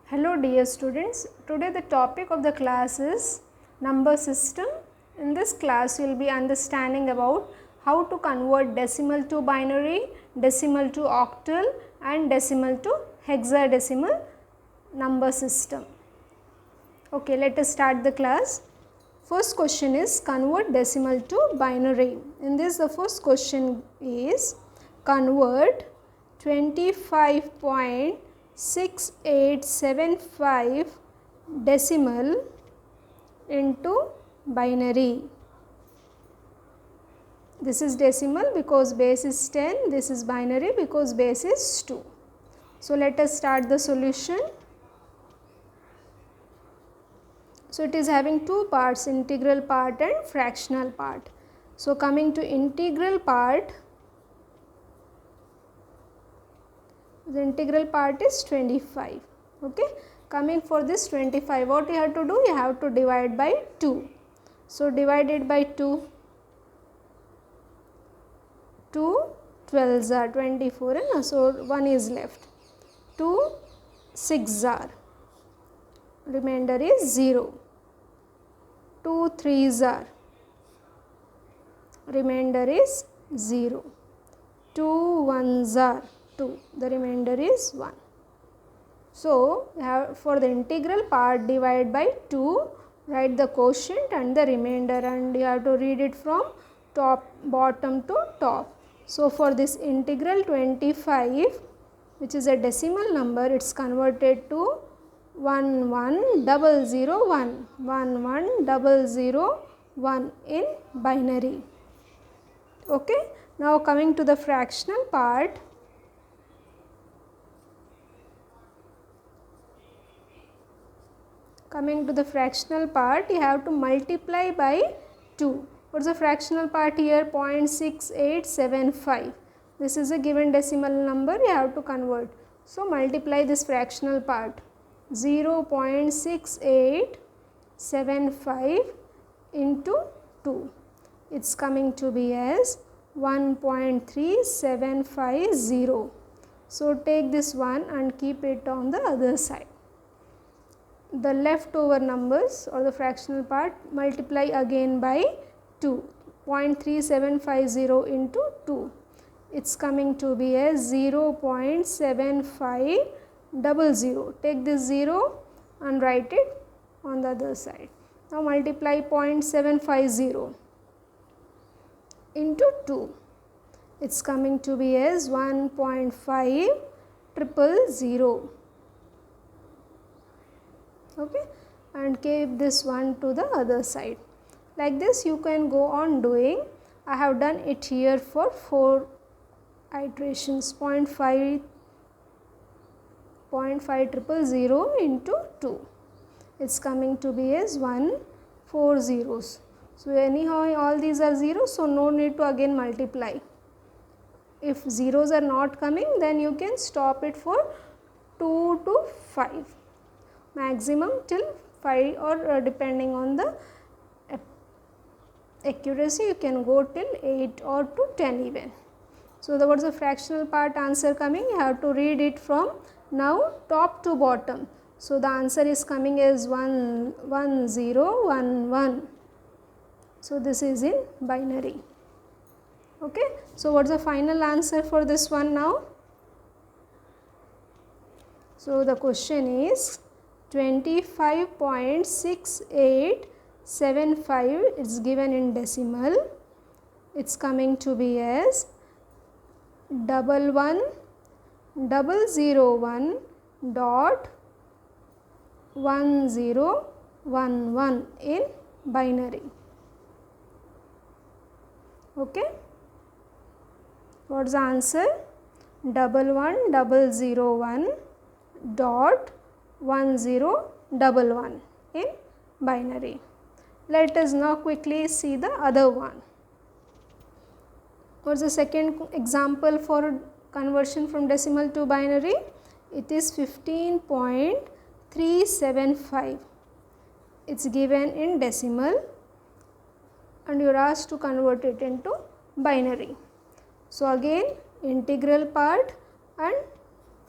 Hello dear students, today the topic of the class is number system. In this class you will be understanding about how to convert decimal to binary, decimal to octal and decimal to hexadecimal number system. Okay, let us start the class. First question is convert decimal to binary. In this the first question is convert 25.6875 decimal into binary. This is decimal because base is 10, this is binary because base is 2. So let us start the solution. So it is having two parts, integral part and fractional part. So coming to integral part, the integral part is 25. Okay, coming for this 25, what you have to do? You have to divide by 2. So divided by 2, 2 12s are 24 and so 1 is left. 2 6s are, remainder is 0. 2 3s are, remainder is 0. 2 1s are 2, the remainder is 1. So, for the integral part divide by 2, write the quotient and the remainder and you have to read it from bottom to top. So, for this integral 25 which is a decimal number, it is converted to 11001, 11001 in binary. Okay. Now coming to the fractional part, you have to multiply by 2. What is the fractional part here? 0.6875. This is a given decimal number, you have to convert. So multiply this fractional part. 0.6875 into 2. It's coming to be as 1.3750. So take this one and keep it on the other side. The leftover numbers or the fractional part multiply again by 2. 0.3750 into 2. It's coming to be as 0.7500. Take this 0 and write it on the other side. Now multiply 0.750 into 2. It's coming to be as 1.5000. Okay, and keep this one to the other side. Like this you can go on doing. I have done it here for 4 iterations. 0.5000 into 2. It's coming to be as 4 zeros. So anyhow all these are zeros, so no need to again multiply. If zeros are not coming, then you can stop it for 2 to 5. Maximum till 5 or depending on the accuracy you can go till 8 or to 10 even. So what is the fractional part answer coming? You have to read it from now top to bottom. So the answer is coming as 11011. So this is in binary. Okay. So what is the final answer for this one now? So the question is 25.6875 is given in decimal. It's coming to be as 11011.1011 in binary. Okay. What's the answer? 11001.1011 in binary. Let us now quickly see the other one. What's the second example for conversion from decimal to binary? It is 15.375. It's given in decimal and you are asked to convert it into binary. So again integral part and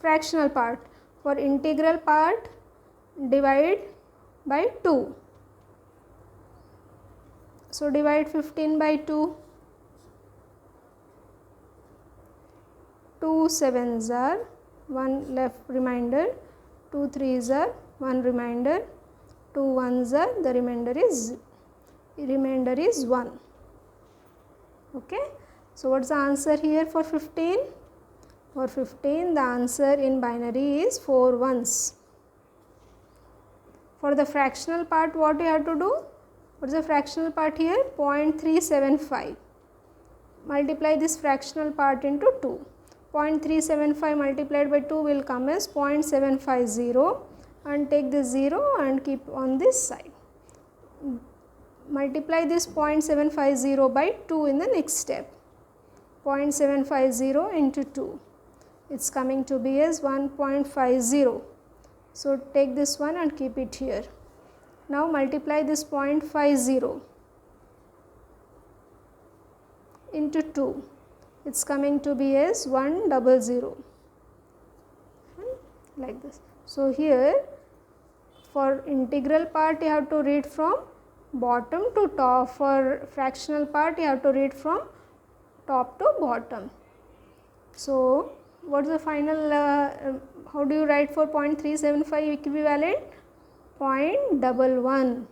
fractional part. For integral part divide by 2. So, divide 15 by 2. 2 sevens are 1 left remainder, 2 threes are 1 remainder, 2 ones are the remainder is 1. Okay. So, what is the answer here for 15? For 15 the answer in binary is 4 ones. For the fractional part, what you have to do? What is the fractional part here? 0.375. Multiply this fractional part into 2. 0.375 multiplied by 2 will come as 0.750, and take this 0 and keep on this side. Multiply this 0.750 by 2 in the next step. 0.750 into 2. It is coming to be as 1.50. So, take this one and keep it here. Now, multiply this 0.50 into 2. It is coming to be as 100, like this. So, here for integral part you have to read from bottom to top, for fractional part you have to read from top to bottom. So, what is the final, how do you write for 0.375 equivalent? 0.11.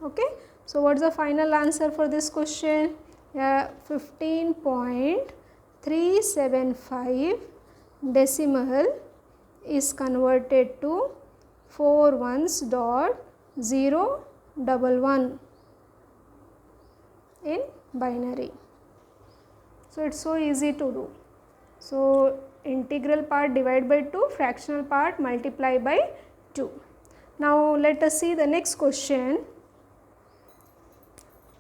Okay. So, what is the final answer for this question? 15.375 decimal is converted to 4 ones dot 011 in binary. So, it is so easy to do. So, integral part divide by 2, fractional part multiply by 2. Now, let us see the next question,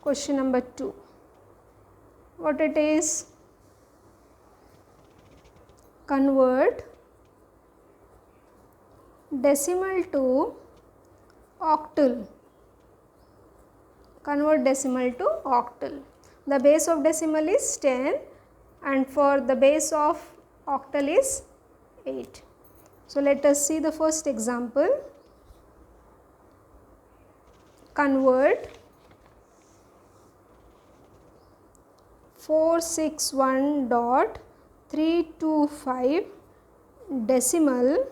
question number 2. What it is? Convert decimal to octal. Convert decimal to octal. The base of decimal is 10 and for the base of octal is 8. So, let us see the first example. Convert 461.325 decimal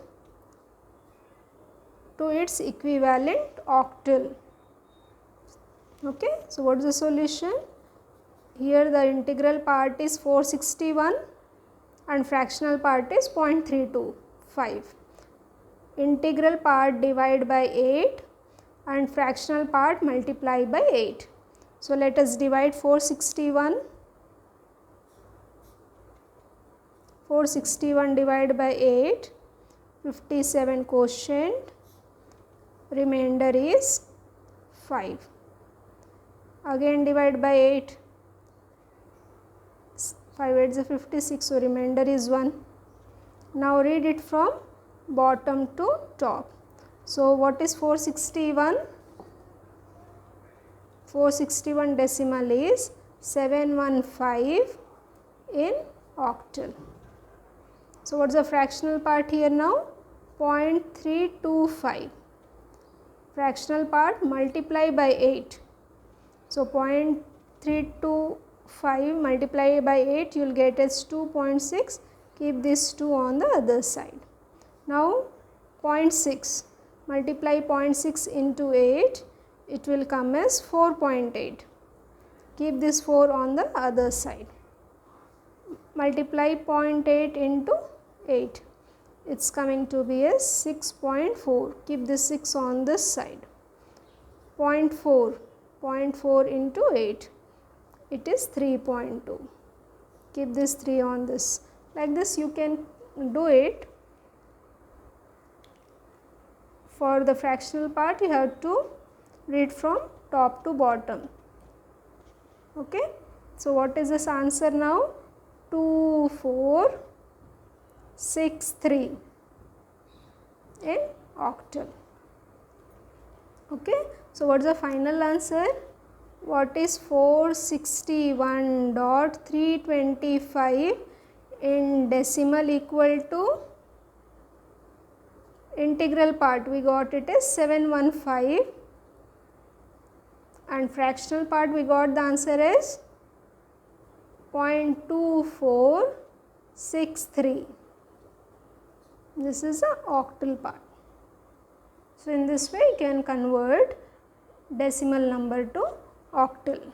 to its equivalent octal. Okay. So, what is the solution? Here the integral part is 461 and fractional part is 0.325. Integral part divide by 8 and fractional part multiply by 8. So, let us divide 461. 461 divided by 8, 57 quotient, remainder is 5. Again divide by 8, 5 8 is 56, so remainder is 1. Now read it from bottom to top. So, what is 461? 461 decimal is 715 in octal. So, what is the fractional part here now? 0.325. Fractional part multiply by 8. So, 0.325 multiply by 8 you will get as 2.6. Keep this 2 on the other side. Now, 0.6 multiply 0.6 into 8, it will come as 4.8. Keep this 4 on the other side. Multiply 0.8 into 8, it is coming to be as 6.4. Keep this 6 on this side. 0.4 into 8, it is 3.2. Keep this 3 on this. Like this you can do it. For the fractional part you have to read from top to bottom. Okay. So, what is this answer now? 2463 in octal. Okay. So, what is the final answer? What is 461.325 in decimal equal to integral part we got it is 715 and fractional part we got the answer is 0.2463. This is the octal part. So, in this way you can convert decimal number to octal.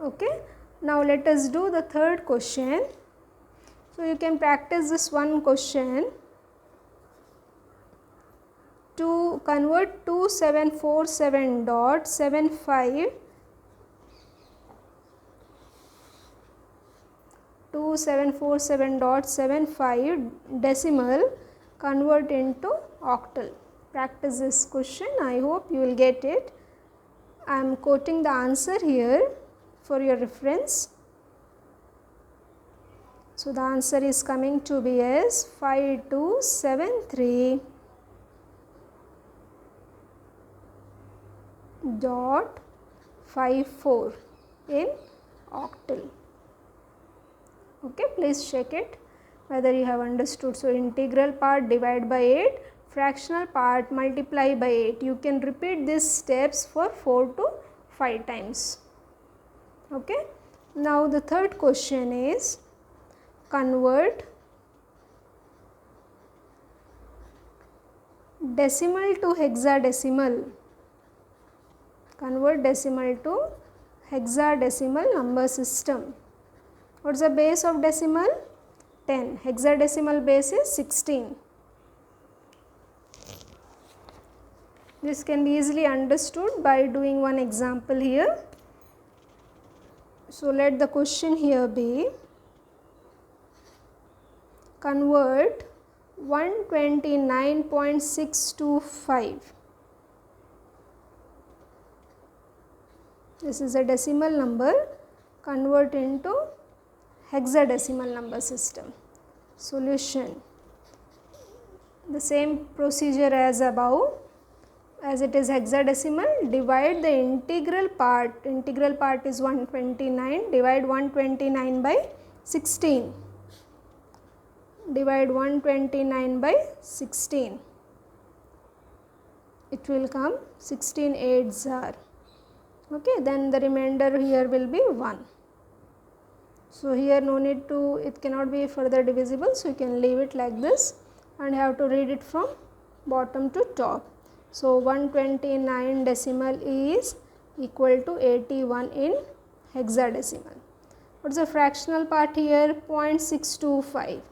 Okay. Now, let us do the third question. So, you can practice this one question. To convert 2747.75 2747.75 decimal convert into octal. Practice this question. I hope you will get it. I am quoting the answer here for your reference. So, the answer is coming to be as 5273.54 in octal. Okay, please check it whether you have understood. So, integral part divide by 8, fractional part multiply by 8. You can repeat these steps for 4 to 5 times. Okay. Now, the third question is convert decimal to hexadecimal. Convert decimal to hexadecimal number system. What is the base of decimal? 10. Hexadecimal base is 16. This can be easily understood by doing one example here. So, let the question here be convert 129.625. This is a decimal number, convert into hexadecimal number system. Solution. The same procedure as above. As it is hexadecimal, divide the integral part is 129, divide 129 by 16. Divide 129 by 16. It will come 16 8s are. Okay, then the remainder here will be 1. So, here no need to, it cannot be further divisible. So, you can leave it like this and have to read it from bottom to top. So, 129 decimal is equal to 81 in hexadecimal. What is the fractional part here? 0.625.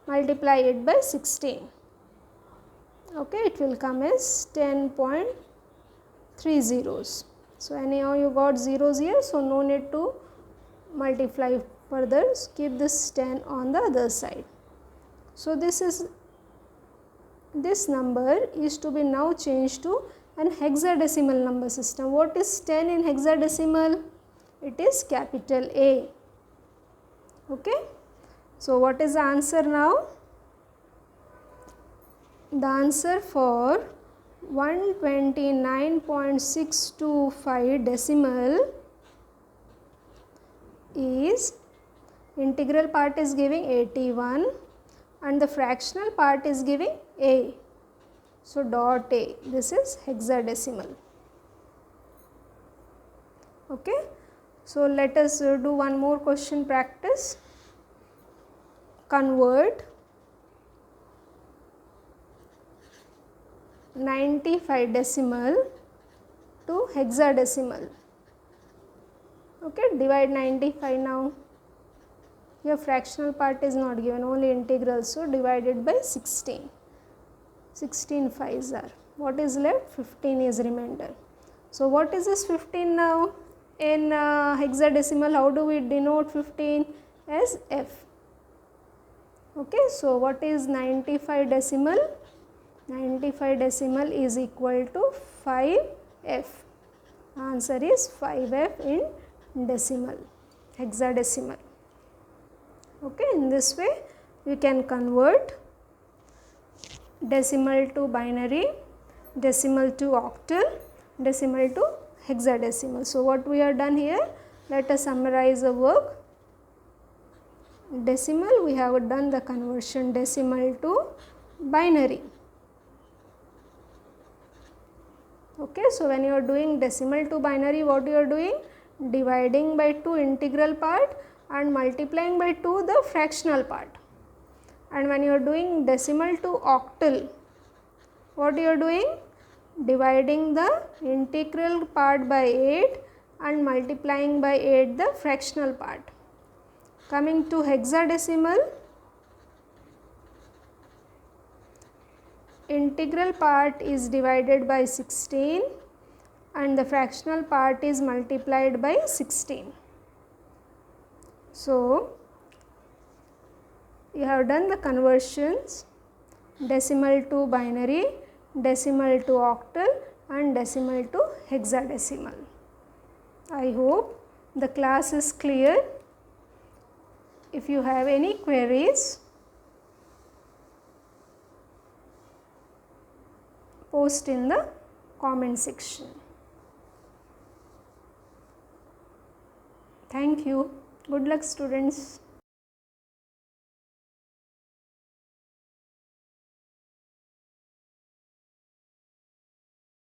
Multiply it by 16. Okay, it will come as 10.3 zeros. So, anyhow you got zeros here. So, no need to multiply further, keep this 10 on the other side. So, this number is to be now changed to an hexadecimal number system. What is 10 in hexadecimal? It is capital A. Okay. So, what is the answer now? The answer for 129.625 decimal is integral part is giving 81 and the fractional part is giving A. So, dot A, this is hexadecimal. Okay. So, let us do one more question practice. Convert 95 decimal to hexadecimal. Okay, divide 95 now. Here fractional part is not given, only integral. So, divided by 16. 16 5s are. What is left? 15 is remainder. So, what is this 15 now? In hexadecimal, how do we denote 15? As F. Okay, so what is 95 decimal? 95 decimal is equal to 5F. Answer is 5F in decimal, hexadecimal. Okay, in this way we can convert decimal to binary, decimal to octal, decimal to hexadecimal. So, what we have done here? Let us summarize the work. Decimal, we have done the conversion decimal to binary. Okay, so when you are doing decimal to binary, what you are doing? Dividing by 2 integral part and multiplying by 2 the fractional part. And when you are doing decimal to octal, what you are doing? Dividing the integral part by 8 and multiplying by 8 the fractional part. Coming to hexadecimal, integral part is divided by 16 and the fractional part is multiplied by 16. So, you have done the conversions decimal to binary, decimal to octal and decimal to hexadecimal. I hope the class is clear. If you have any queries, post in the comment section. Thank you. Good luck, students.